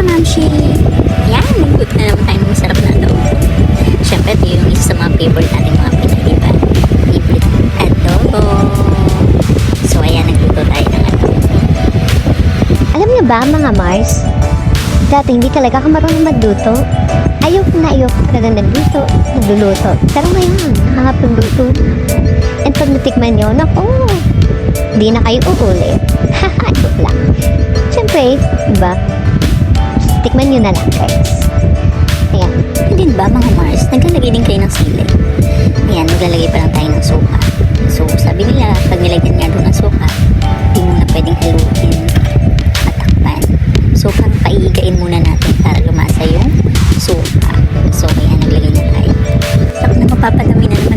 mga mamshi. Yan, nagluto na naman tayo ng masarap na adobo. Siyempre, ito yung isa sa mga favorite natin mga Pinoy, diba? Favorite adobo. So, ayan, nagluto tayo ng adobo. Alam niyo ba mga Mars? Dati hindi talaga ako marunong magluto. Ayoko na nagluto, nagluluto. Pero ngayon, nakakapagluto. And pag natikman nyo, naku, hindi na kayo uulit. Haha, joke lang. Siyempre, diba? Tikman nyo na lang, guys. Ayan. Hindi ba mga Mars, naglalagay din kayo ng sili. Ayan, maglalagay pa lang tayo ng suka. So, sabi nila, pag nilagyan nga doon ng suka, hindi mo na pwedeng haluin at takpan. So, parang paigain muna natin para lumasa yung suka. So, kaya naglagay na tayo. Tapos na mapapadami na ng